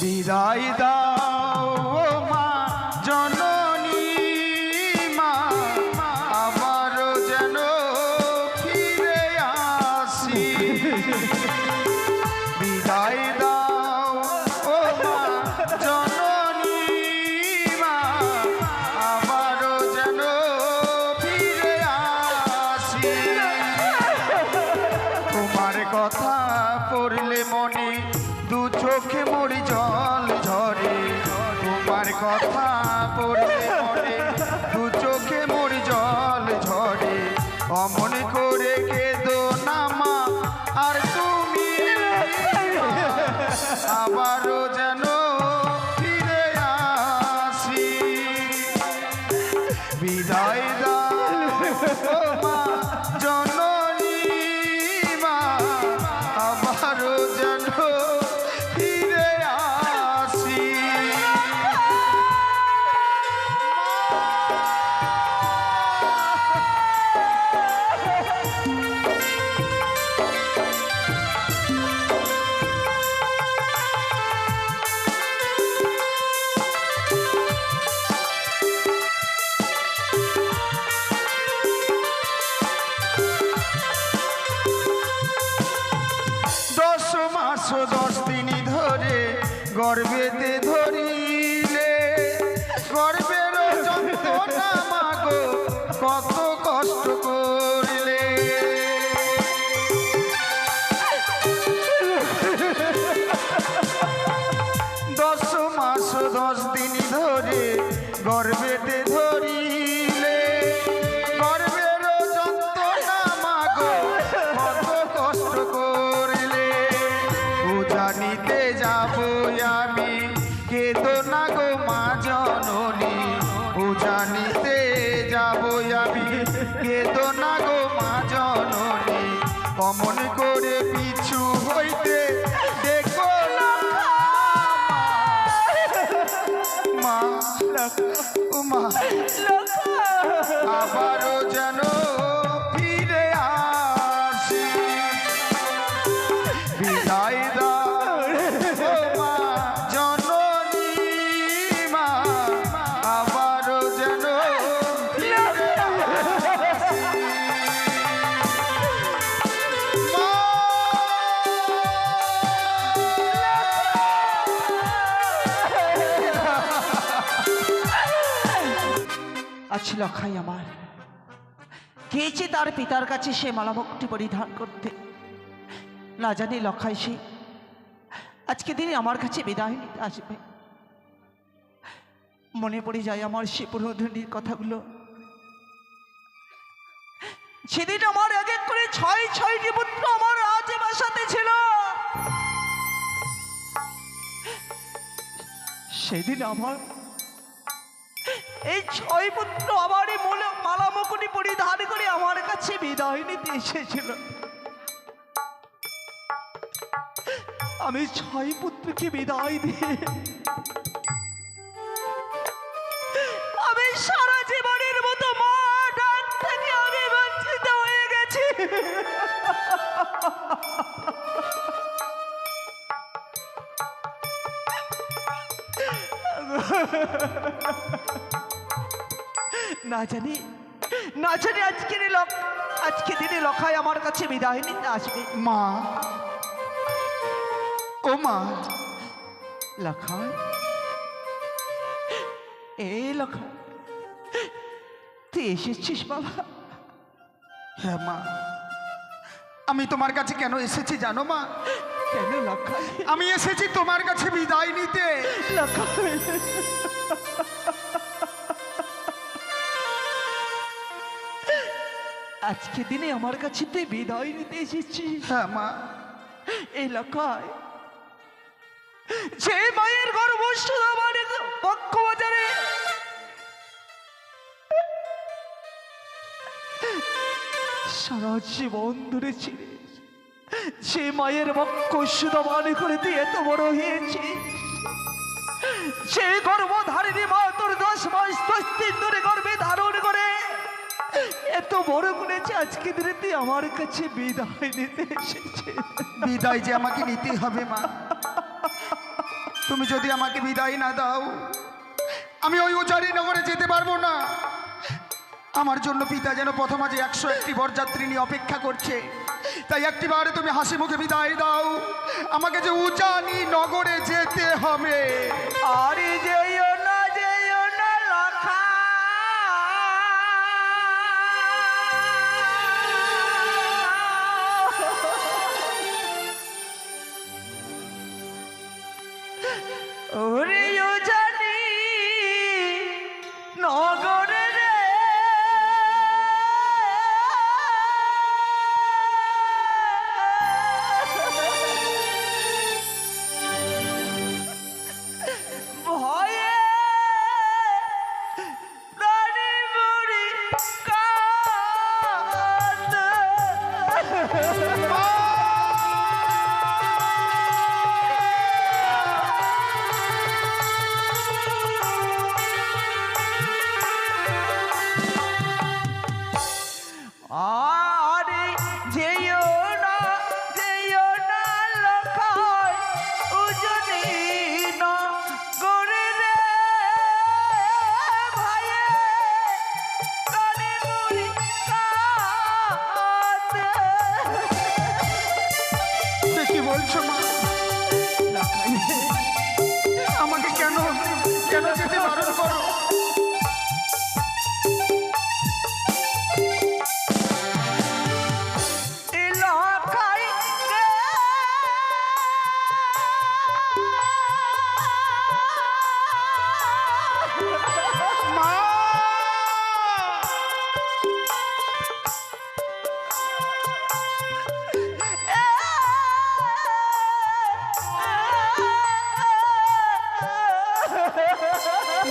বিদায় দাও ও মা জননী মা, আবারও যেন ফিরে আসি। বিদায় দাও ও মা জননী মা, আবারও যেন ফিরে আসি। তোমার কথা পড়লে মনে দু চোখে মোর জল ঝরে, তোমার কথা পড়লে মনে দু চোখে মোর জল ঝরে। অমন করে কেঁদো না মা আর তুমি, আবারও যেন ফিরে আসি। বিদায় দাও ও মা জননী মা, আবারও যেন ফিরে আসি। দশ মাস 10 দিন ধরে গর্ভেতে ধরিলে, গর্ভের যন্ত্রণা মাগো কত কষ্ট করলে। 10 মাস 10 দিন ধরে গর্ভেতে ধরিলে, গর্ভের যন্ত্রণা মাগো কত কষ্ট করলে। পূজা নিতে যাব আমি, কেঁদো না গো মা জননী। পূজা নিতে যাব আমি, কেঁদো না গো মা জননী। অমন করে পিছু হইতে দেখো না মা, ও মা, আবারও যেন ফিরে আসি। বিদায় দাও ও মা জননী মা, আবারও যেন ফিরে আসি। মা আজ লখাই আমার গিয়েছে তার পিতার কাছে সে মালামুকুটটি পরিধান করতে। না জানি লখাই সে আজকে দিনে আমার কাছে বিদায় নিতে আসবে। মনে পড়ে যায় আমার সে পুরোধনীর কথাগুলো। সেদিন আমার এক এক করে 6টি পুত্র আমার আজ বাসাতে ছিল। সেদিন আমার এই 6 পুত্র আমার মালা মুকুটি পরিধান করে আমার কাছে বিদায় নিতে এসেছিল। আমি 6 পুত্রকে বিদায় দিয়ে আমি সারা জীবনের মতো মা ডাক থেকে আমি বঞ্চিত হয়ে গেছি। না জানি আজকে দিনে লখাই আমার কাছে বিদায় নিতে আসবে। মা, ও মা, লখাই, এই লখাই তুই এসেছিস বাবা? হ্যাঁ মা, আমি তোমার কাছে কেন এসেছি জানো মা? কেন লখাই? আমি এসেছি তোমার কাছে বিদায় নিতে। লখাই, আজকে দিনে আমার কাছে তুই বিদায় নিতে এসেছিস? হ্যাঁ মা। এই লখাই, যে মায়ের গর্ভ শুধু আমার পক্ষ বাজারে সারা জীবন ধরে ছিল, সে মায়ের বক্ষ শুধু মানে করে তুই এত বড় হয়েছি। সে গর্ভধারিণী মা তোর 10 মাস 10 দিন ধরে গর্ভে ধারণ করে এত বড় গুনেছে আজকে দিনে তুই আমার কাছে বিদায় নিতে এসেছে। বিদায় যে আমাকে নিতেই হবে মা। তুমি যদি আমাকে বিদায় না দাও আমি ওই উচারি নগরে যেতে পারবো না। আমার জন্য পিতা যেন প্রথম আজ 101টি বরযাত্রী নিয়ে অপেক্ষা করছে। তাই একটিবারে তুমি হাসি মুখে বিদায় দাও, আমাকে যে উচানি নগরে যেতে হবে। আরে যেও না লখা, ওরে জানি নগরে রে, ভয়ে প্রাণী মরি কাঁদে। আরে যেও না লখায় উজনি নগরে রে, ভাইয়ে প্রাণী মরি কাঁদে। কি বলছো মা? আমাকে কেন যেতে বারণ করো? লখাই রে, মা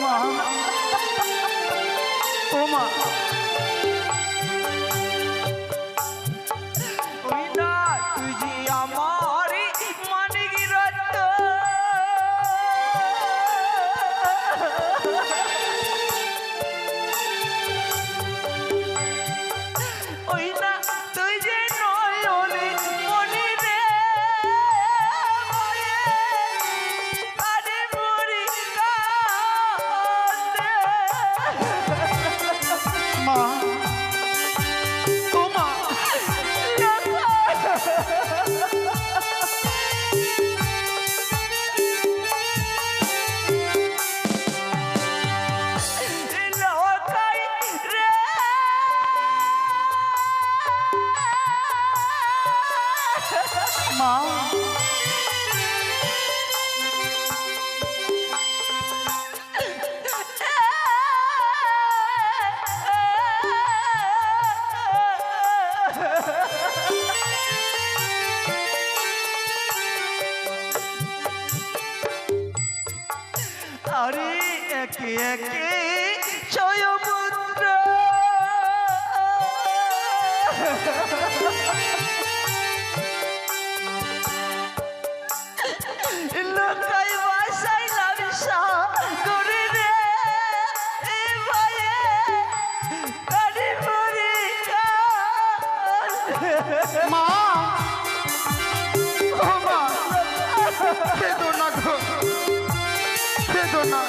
মা ও মা, ওই না তুই যে আমারই মানিক রত্ন, ওই না তুই যে নয়নে মনি রে, ভয়ে প্রাণী মরি কাঁদে। মা ও মা, লখাই রে, মা আরে একে একে ছয়পুত্র লখাই বাসাই লাভিসা করে রে, ভাইয়ে প্রাণী মরি কাঁদে। মা ও মা, কেঁদো না গো, কেঁদো না।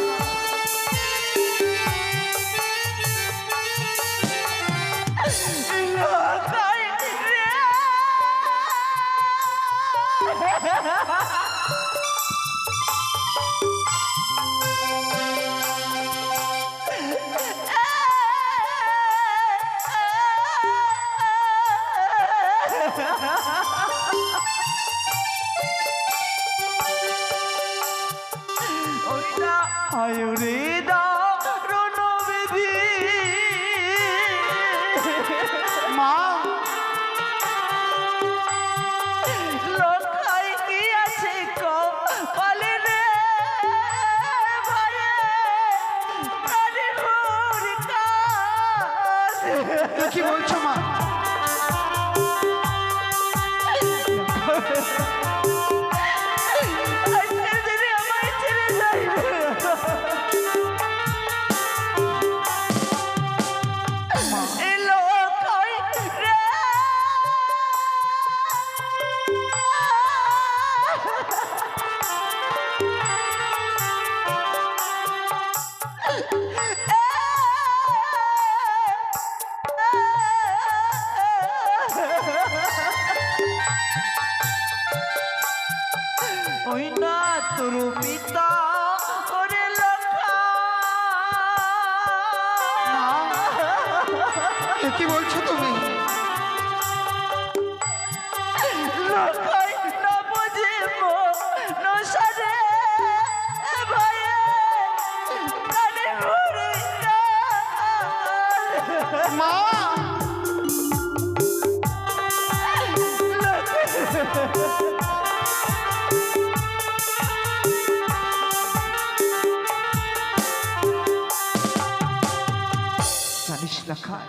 লখাই রে, ওই না আয়ুরে দারুণ বিধি, মা লখাই কি আছে কপালে রে, ভাইয়ে প্রাণী মরি কাঁদে। কি বলছো মা? আজকের দিনে আমায় ছেড়ে যাইবে। এ লোক কি বলছো তুমি? লখাই না বুঝে নশারে ভয়ে প্রাণে মরে মা জানিস লখাই,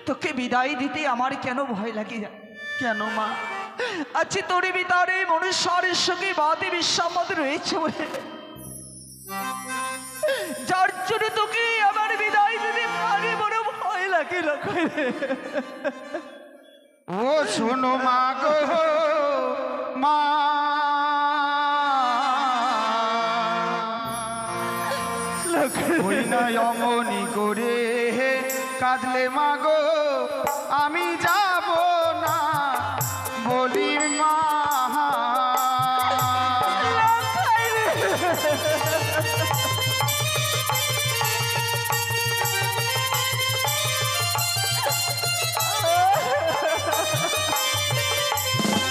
তোকে বিদায় দিতে আমার কেন ভয় লাগে জানিস? কেন মা? আচ্ছা তোর ভিতরে মনুষ্যের সঙ্গে বাদে বিশ্বামত রয়েছে বলে, যার জন্য তোকে আমার বিদায় দিতে আগে বড় ভয় লাগে লখাই রে। ও শোনো মা গো মা, ওই না অমনি করে কাঁদলে মা গো আমি যাব না বলি মা।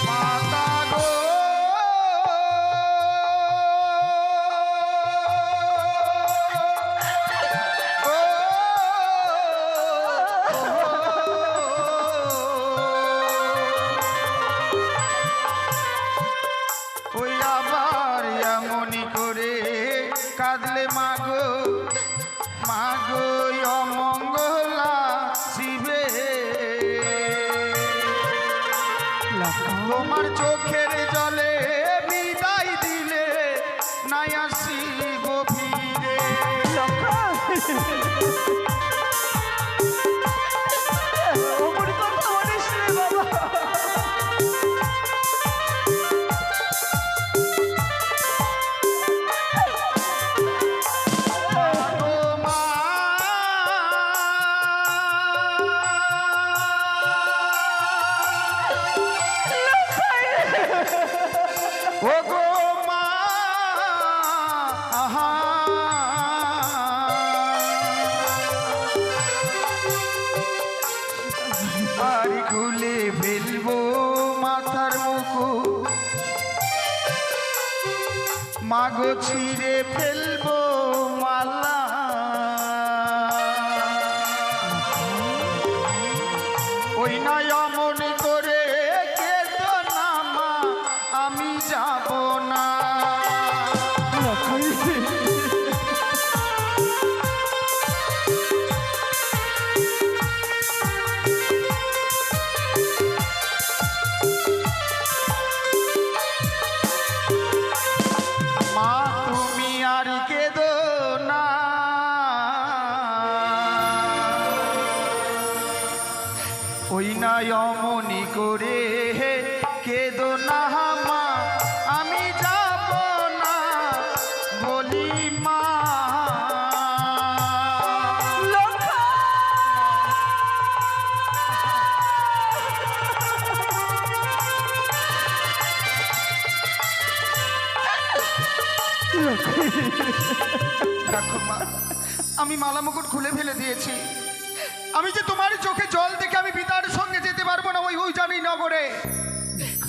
মাতা গো ওই আবার এমনি করে কাঁদলে মাগো মাগো অমঙ্গলা শিবে, তোমার চোখের জলে বিদায় দিলে নাই আসিব ফিরে। ওমর কথা বলিস রে বাবা। মাগো মা, ও গো মা, আহা আর খুলে ফেলবো মাথার মুকুট, মাগো ছিঁড়ে ফেলবো মালা, ওই নয় অমন করে কেঁদো না মা আমি যাব না। মা তুমি আর কেঁদো না, ওই না অমনি করে কেঁদো না মা আমি যাব না বলি মা। দেখো মা, আমি মালা মুকুট খুলে ফেলে দিয়েছি, আমি যে তোমার চোখে জল দেখে আমি পিতার সঙ্গে যেতে পারবো না ওই জানি নগরে।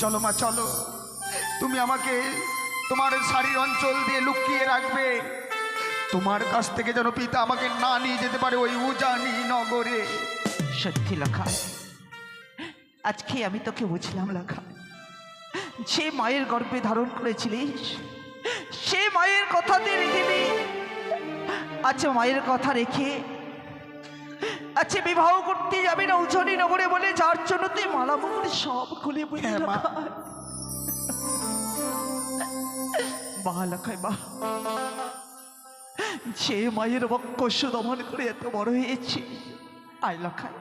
চলো মা চলো, তুমি আমাকে তোমার শাড়ির অঞ্চল দিয়ে লুকিয়ে রাখবে, তোমার কাছ থেকে যেন পিতা আমাকে না নিয়ে যেতে পারে ওই উজানি নগরে। সত্যি লখাই, আজকে আমি তোকে বুঝলাম লখাই, যে মায়ের গর্ভে ধারণ করেছিলিস সে মায়ের কথাতে রেখেবি। আচ্ছা মায়ের কথা রেখে আচ্ছা বিবাহ করতে যাবি না উজনি নগরে বলে, যার জন্য তুই মালা মুকুট সব খুলে বলি। হ্যাঁ মা। বাহ লখাই বাহ, যে মায়ের বক্ষ দমন করে এত বড় হয়েছে। আয় লখাই,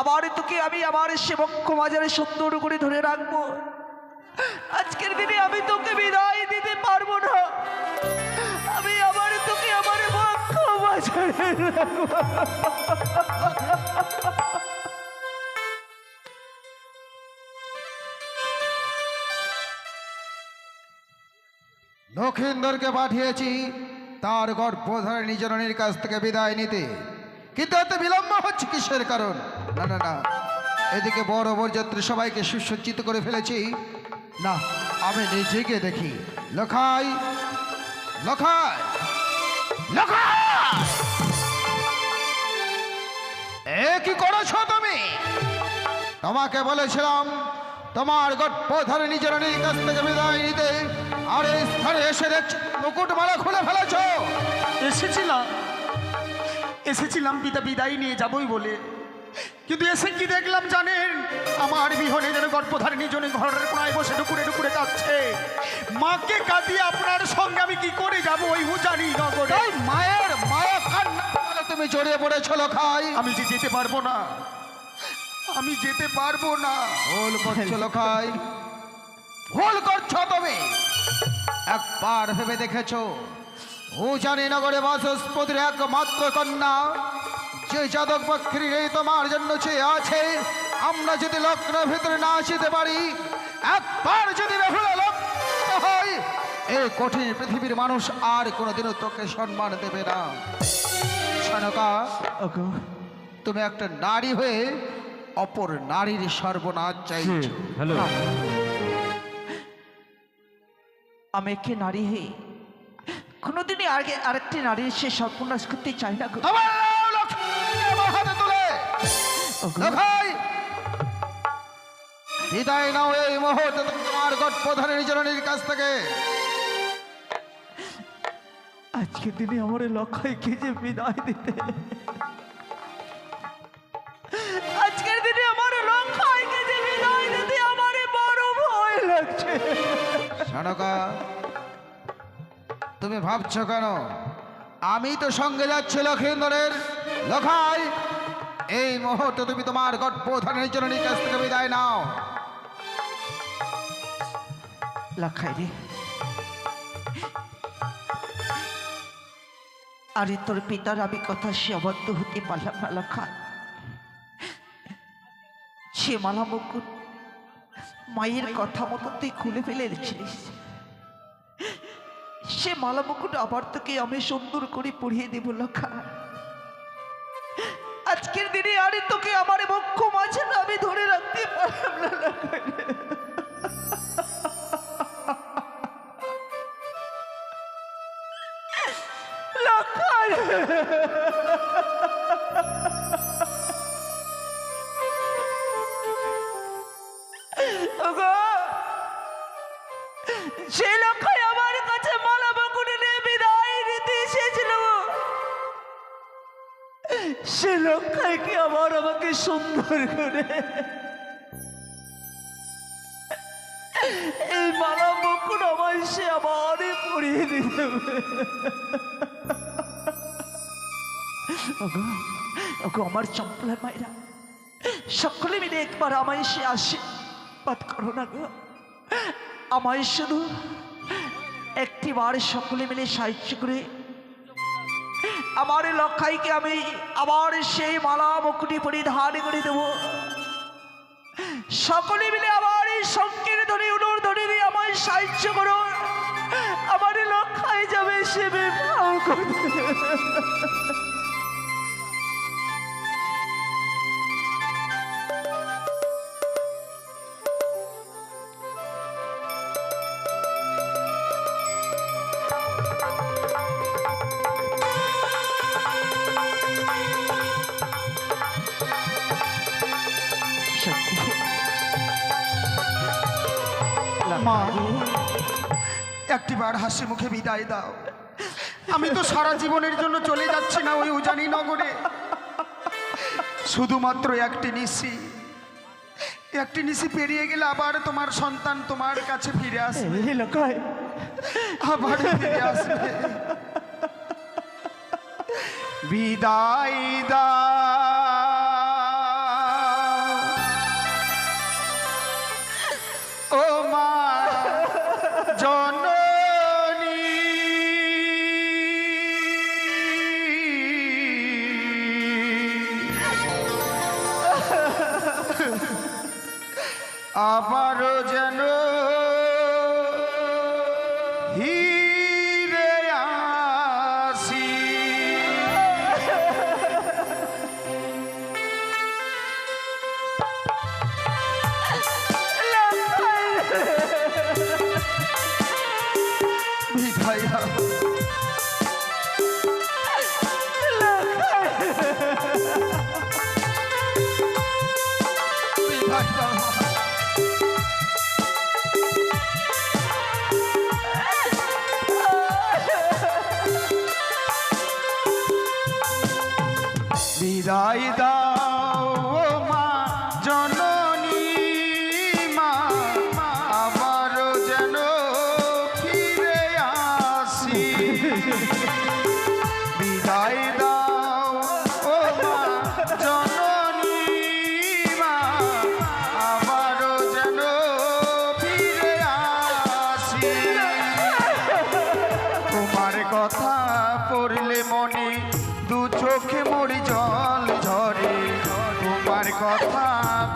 আবার তোকে আমি আবার সে বক্ষ মাজারে সুন্দর করে ধরে রাখবো। আজকের দিনে আমি তোকে বিদায় দিতে পারবো না, আমি আবার তোকে আমার বক্ষ মাজারে রাখবো। লক্ষিন্দরকে পাঠিয়েছি তার গর্ভধারিণী জননীর কাছ থেকে বিদায় নিতে, কিন্তু এত বিলম্ব হচ্ছে কিসের কারণ? না না না, এদিকে বড় বরযাত্রী সবাইকে সুসজ্জিত করে ফেলেছি। না, আমি নিজে গিয়ে দেখি। লখাই, লখাই, লখাই, এ কি করেছো তুমি? তোমাকে বলেছিলাম তোমার গর্ভধারী নিজের কাছ থেকে বিদায় নিতে, আর এই স্থানে এসে দেখছি মুকুটমালা খুলে ফেলেছো। এসেছিলাম পিতা বিদায় নিয়ে যাবই বলে, কিন্তু এসে কি দেখলাম জানেন? আমার বিহনে যেন গর্ভধারিণী জনে ঘরের কোনায় বসে ডুকুরে ডুকুরে কাঁদছে। মাকে কাঁদিয়ে আপনার সঙ্গে আমি কি করে যাবো ওই উজানি নগরে? এই মায়ের মায়া কান্না বলে তুমি জড়িয়ে পড়েছো লখাই। আমি যে যেতে পারবো না, আমি যেতে পারবো না। ভুল করছো লখাই, ভুল করছো তুমি। একবার ভেবে দেখেছো উজানি নগরে বাচস্পতির একমাত্র কন্যা যে যাদব বক্রী তোমার জন্য চেয়ে আছে, আমরা যদি লগ্নের ভেতরে না আসিতে পারি, একবার যদি বেহুলা লগ্ন হয়, এই কঠিন পৃথিবীর মানুষ আর কোনোদিনও তোকে সম্মান দেবে না। শানকা, ওগো তুমি একটা নারী হয়ে অপর নারীর সর্বনাশ চাইছো। আমি একে নারী হয়ে কোনোদিনই আগে আরেকটি নারীর সে সর্বনাশ করতে চাই না গো। আমার লক্ষ্মীকে আমার হাতে তুলে ওগো, লখাই, বিদায় নাও এই মুহূর্তে তোমার গর্ভধারিণী জননীর কাছ থেকে। আজকের দিনে আমার লখাইকে যে বিদায় দিতে, আজকের দিনে আমার লখাইকে যে বিদায় দিতে আমার বড় ভয় লাগছে। শানকা, তুমি ভাবছো কেন? আমি তো সঙ্গে যাচ্ছি লক্ষিন্দরের। লখাই, এই মুহূর্তে তুমি তোমার গর্ভধারিণী জননীর কাছ থেকে বিদায় নাও। লখাই রে, আরে তোর পিতার আমি কথা সে অবদ্ধ হতে পারলাম না লখাই। সে মালা মুকুট মায়ের কথা মতো তুই খুলে ফেলে রেখেছিস। সে মালা মুকুট আবার তোকে আমি সুন্দর করে পরিয়ে দেব লখা। আজকের দিনে আরে তোকে আমার বক্ষ মাঝে না আমি ধরে রাখতে পারলাম না লখাই রে। লখাই, ওগো, সে লখাই আমার কাছে মালা মুকুট নিয়ে বিদায় নিতে এসেছিল। সে লখাইকে আবার আমাকে সুন্দর করে এই মালা মুকুট আমায় সে আবারই পরিয়ে দিতে হবে। ওগো, ওগো আমার চম্পলার মায়েরা, সকলে মিলে একবার আমায় সে আশীর্বাদ করো না গো। আমায় শুধু একটি বার সকলে মিলে সাহায্য করে আমার লখাইকে আমি আবার সেই মালা মুকুটি পরিধান করে দেব। সকলে মিলে আবার এই শঙ্কের ধরে উনুর ধরে দিয়ে আমায় সাহায্য করো। আমার লখাই যাবে সে বিবাহ করতে। মা, একটিবার হাসি মুখে বিদায় দাও। আমি তো সারা জীবনের জন্য চলে যাচ্ছি না ওই উজানি নগরে। শুধুমাত্র একটি নিশি পেরিয়ে গেলে আবার তোমার সন্তান তোমার কাছে ফিরে আসবে, লখাই আবার ফিরে আসবে। বিদায় দাও ও মা জননী। আবারও যেন হিরে আসি বিদায় দাও ও মা জননী মা, আবারও যেন ফিরে আসি। বিদায় দাও ও মা জননী মা, আবারও যেন ফিরে আসি। তোমার কথা পড়লে মনে দু চোখে মোর জল ঝরে। তোমার কথা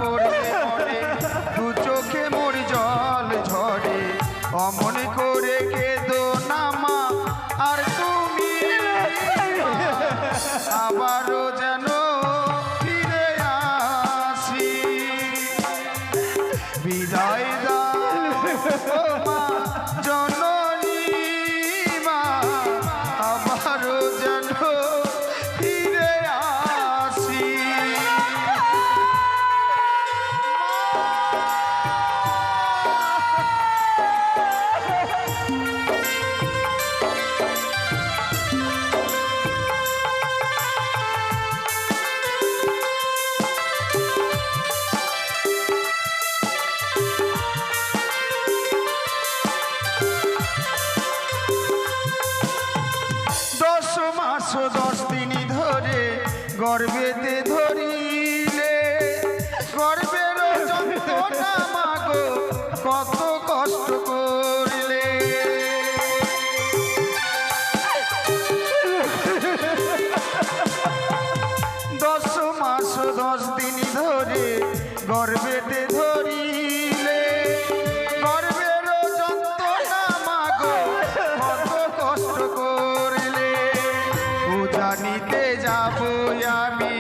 পড়লে মনে দু চোখে মোর জল ঝরে। অমন করে কেঁদো না মা আর তুমি, আবারও যেন ফিরে আসি। বিদায় দাও ও মা জননী মা, আবারও যেন ফিরে আসি। দশ মাস 10 দিন ধরে গর্ভেতে ধরিলে, গর্ভের যন্ত্রণা মাগো কত কষ্ট করলে। 10 মাস 10 দিন ধরে গর্ভেতে ধরিলে, গর্ভের যন্ত্রণা মাগো কত কষ্ট করলে। পূজা নিতে যাবো আমি,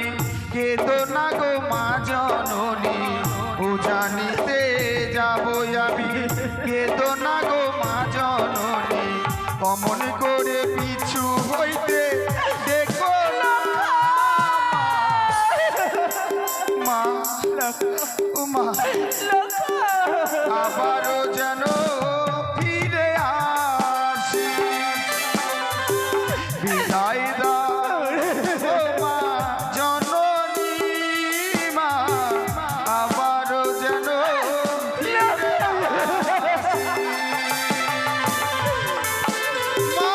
কেঁদো না গো মা জননী। পূজা নিতে যাবো আমি, কেঁদো না গো মা জননী। অমন করে পিছু হইতে দেখো না মা, ও মা, আবারও যেন ফিরে আসি। বিদায় দাও ও মা জননী মা, আবারও যেন ফিরে আসি। মা,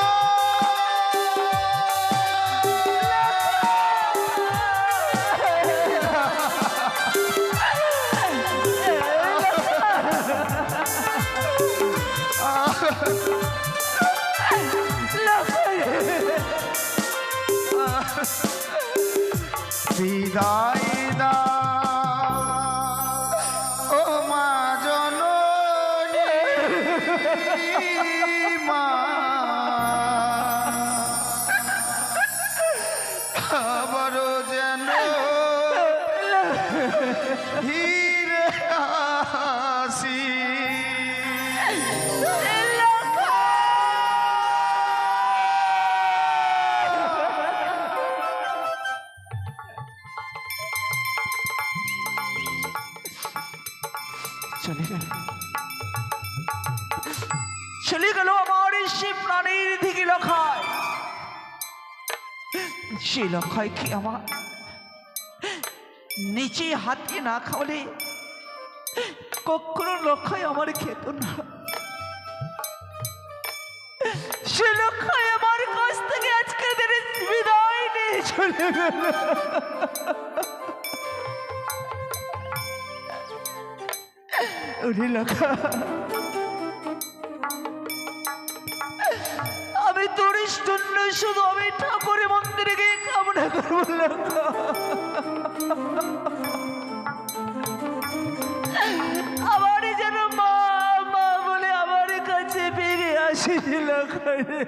বিদায় দাও ও মা জননী মা, আবারও যেন ফিরে আসি। চলে গেল আমার সে প্রাণীর দিকে লখায়। সে লখায় কি আমার নিচে হাতকে না খাওয়ালে কখনো লখায় আমার খেত না। সে লখায় আমার কাছ থেকে আজকে দিনে বিদায় নিয়ে চলে গেল। ওরে লখা, আমি তোর জন্য শুধু আমি ঠাকুরের মন্দিরে গিয়ে কামনা করবো লখা। আমার যেন মা মা বলে আমার কাছে ফিরে আসি লখা রে।